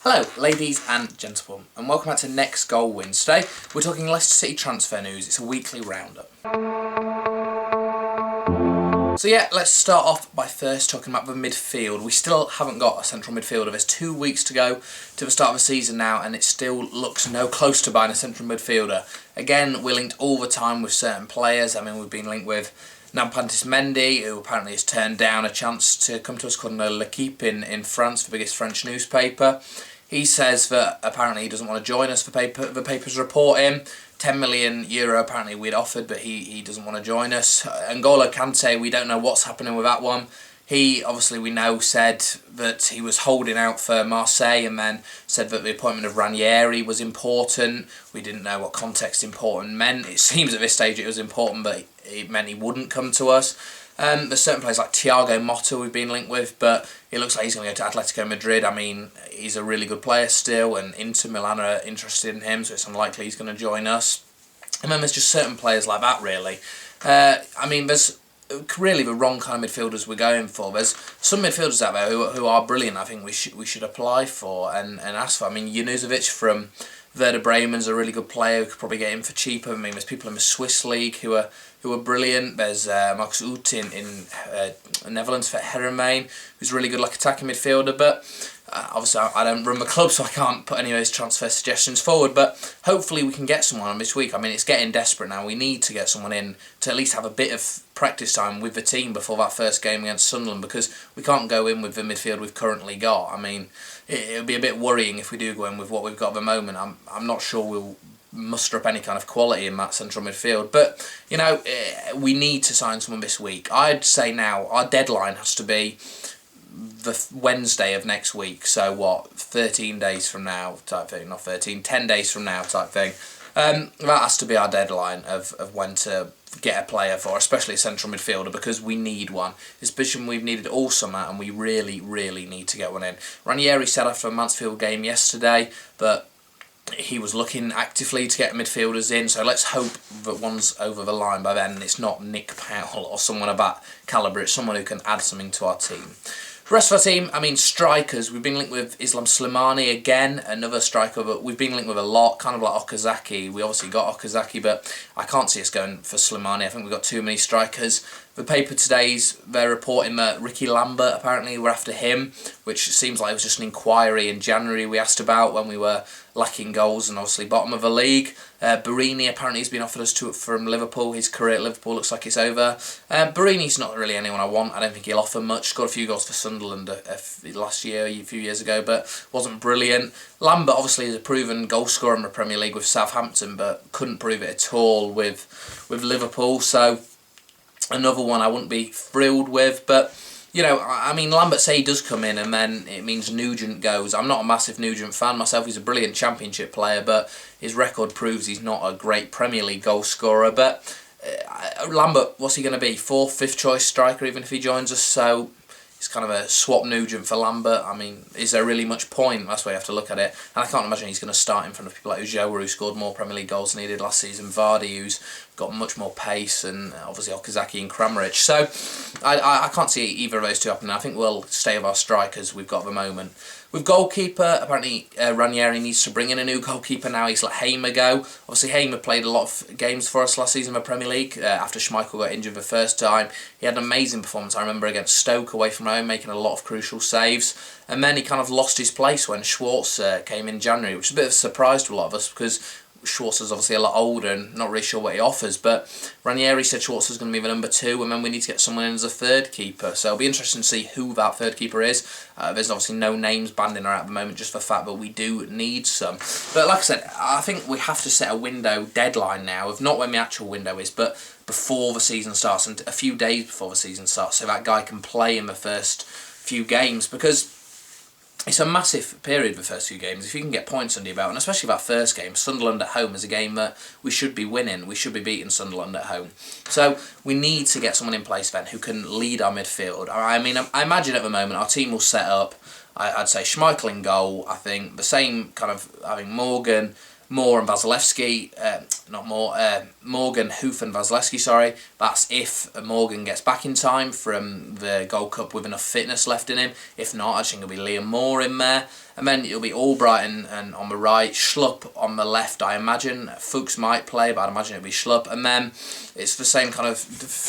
Hello ladies and gentlemen, and welcome back to Next Goal Wins. Today we're talking Leicester City transfer news. It's a weekly roundup. So yeah, let's start off by first talking about the midfield. We still haven't got a central midfielder. There's 2 weeks to go to the start of the season now, and it still looks no close to buying a central midfielder. Again, we're linked all the time with certain players. I mean, we've been linked with Nampalys Mendy, who apparently has turned down a chance to come to us, according to L'Equipe in France, the biggest French newspaper. He says that apparently he doesn't want to join us. The papers report him. €10 million apparently we'd offered, but he doesn't want to join us. N'Golo Kante, we don't know what's happening with that one. He, obviously we know, said that he was holding out for Marseille and then said that the appointment of Ranieri was important. We didn't know what context important meant. It seems at this stage it was important, but it meant he wouldn't come to us. There's certain players like Thiago Motta we've been linked with, but it looks like he's going to go to Atletico Madrid. I mean, he's a really good player still, and Inter Milan are interested in him, so it's unlikely he's going to join us. And then there's just certain players like that, really. I mean, there's really the wrong kind of midfielders we're going for. There's some midfielders out there who are brilliant. I think we should apply for and ask for. I mean, Junuzovic from Werder Bremen's a really good player. We could probably get him for cheaper. I mean, there's people in the Swiss league who are brilliant. There's Marcus Uth in Netherlands for Herenveen, who's a really good attacking midfielder. But obviously I don't run the club, so I can't put any of those transfer suggestions forward. But hopefully we can get someone on this week. I mean, it's getting desperate now. We need to get someone in to at least have a bit of practice time with the team before that first game against Sunderland, because we can't go in with the midfield we've currently got. I mean, it would be a bit worrying if we do go in with what we've got at the moment. I'm not sure we'll muster up any kind of quality in that central midfield, but you know, we need to sign someone this week. I'd say now our deadline has to be the Wednesday of next week, so what, 13 days from now type thing, not 13, 10 days from now type thing. That has to be our deadline of when to get a player for, especially a central midfielder, because we need one. This position we've needed all summer, and we really, really need to get one in. Ranieri said after a Mansfield game yesterday that he was looking actively to get midfielders in, so let's hope that one's over the line by then and it's not Nick Powell or someone of that calibre. It's someone who can add something to our team. The rest of our team, I mean, strikers, we've been linked with Islam Slimani again, another striker, but we've been linked with a lot, kind of like Okazaki. We obviously got Okazaki, but I can't see us going for Slimani. I think we've got too many strikers. The paper today's, they're reporting that Ricky Lambert, apparently we're after him, which seems like it was just an inquiry in January we asked about when we were lacking goals and obviously bottom of the league. Barini apparently has been offered us from Liverpool. His career at Liverpool looks like it's over. Barini's not really anyone I want. I don't think he'll offer much. Scored a few goals for Sunderland last year, a few years ago, but wasn't brilliant. Lambert obviously is a proven goal scorer in the Premier League with Southampton, but couldn't prove it at all with Liverpool. So another one I wouldn't be thrilled with, but you know, I mean, Lambert say he does come in and then it means Nugent goes. I'm not a massive Nugent fan myself. He's a brilliant Championship player, but his record proves he's not a great Premier League goal scorer. But Lambert, what's he going to be? 4th, 5th choice striker even if he joins us, so it's kind of a swap Nugent for Lambert. I mean, is there really much point? That's the way you have to look at it. And I can't imagine he's going to start in front of people like Ujoa, who scored more Premier League goals than he did last season. Vardy, who's got much more pace, and obviously Okazaki and Kramaric. So I can't see either of those two happening. I think we'll stay with our strikers we've got at the moment. With goalkeeper, apparently Ranieri needs to bring in a new goalkeeper now. He's let Hamer go. Obviously Hamer played a lot of games for us last season in the Premier League after Schmeichel got injured the first time. He had an amazing performance, I remember, against Stoke away from home, making a lot of crucial saves. And then he kind of lost his place when Schwartz came in January, which is a bit of a surprise to a lot of us because Schwartz is obviously a lot older and not really sure what he offers, but Ranieri said Schwartz is going to be the number 2, and then we need to get someone in as a third keeper. So it'll be interesting to see who that third keeper is. There's obviously no names banding around at the moment, just for the fact that we do need some. But like I said, I think we have to set a window deadline now, of not when the actual window is, but before the season starts, and a few days before the season starts, so that guy can play in the first few games, because it's a massive period, the first few games. If you can get points under your belt, and especially that first game, Sunderland at home is a game that we should be winning. We should be beating Sunderland at home. So we need to get someone in place then who can lead our midfield. I mean, I imagine at the moment our team will set up, I'd say Schmeichel in goal. I think the same kind of having Morgan, Moore and Vasilevsky, Morgan, Hoof and Vasilevsky, sorry. That's if Morgan gets back in time from the Gold Cup with enough fitness left in him. If not, I think it'll be Liam Moore in there. And then it'll be Albrighton and on the right, Schlupp on the left, I imagine. Fuchs might play, but I'd imagine it'll be Schlupp. And then it's the same kind of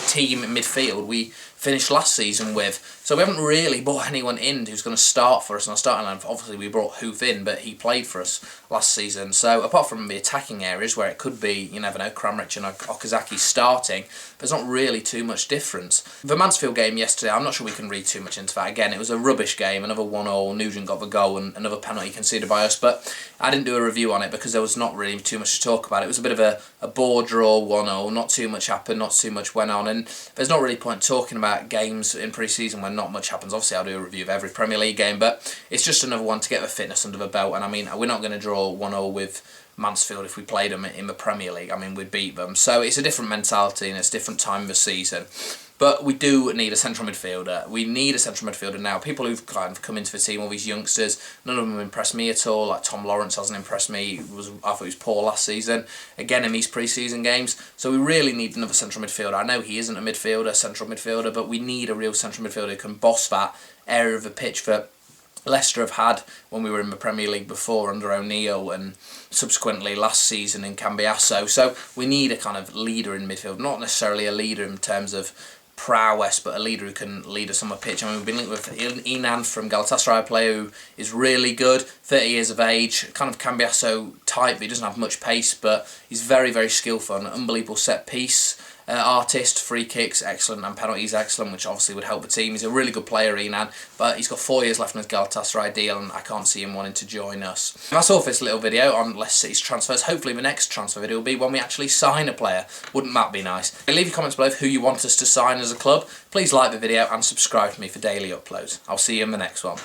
team in midfield we finished last season with. So we haven't really brought anyone in who's going to start for us in our starting line. Obviously we brought Hoof in, but he played for us last season. So apart from the attacking areas where it could be, you never know, Kramaric and Okazaki starting, there's not really too much difference. The Mansfield game yesterday, I'm not sure we can read too much into that. Again, it was a rubbish game, another 1-1, Nugent got the goal and another penalty conceded by us, but I didn't do a review on it because there was not really too much to talk about. It was a bit of a bore draw, 1-0, not too much happened, not too much went on, and there's not really point talking about games in pre-season when not much happens. Obviously I'll do a review of every Premier League game, but it's just another one to get the fitness under the belt. And I mean, we're not going to draw 1-0 with Mansfield if we played them in the Premier League. I mean, we'd beat them. So it's a different mentality and it's a different time of the season. But we do need a central midfielder. We need a central midfielder now. People who've kind of come into the team, all these youngsters, none of them impressed me at all. Like Tom Lawrence hasn't impressed me. I thought he was poor last season. Again in these pre-season games. So we really need another central midfielder. I know he isn't a midfielder, central midfielder, but we need a real central midfielder who can boss that area of the pitch that Leicester have had when we were in the Premier League before under O'Neill and subsequently last season in Cambiasso. So we need a kind of leader in midfield, not necessarily a leader in terms of prowess, but a leader who can lead us on the pitch. I mean, we've been linked with Inan from Galatasaray, a player who is really good, 30 years of age, kind of Cambiasso type. He doesn't have much pace, but he's very, very skillful, an unbelievable set piece artist, free kicks, excellent, and penalties, excellent, which obviously would help the team. He's a really good player, Inan, but he's got 4 years left on his Galatasaray deal, and I can't see him wanting to join us. And that's all for this little video on Leicester City's transfers. Hopefully the next transfer video will be when we actually sign a player. Wouldn't that be nice? Leave your comments below who you want us to sign as a club. Please like the video and subscribe to me for daily uploads. I'll see you in the next one.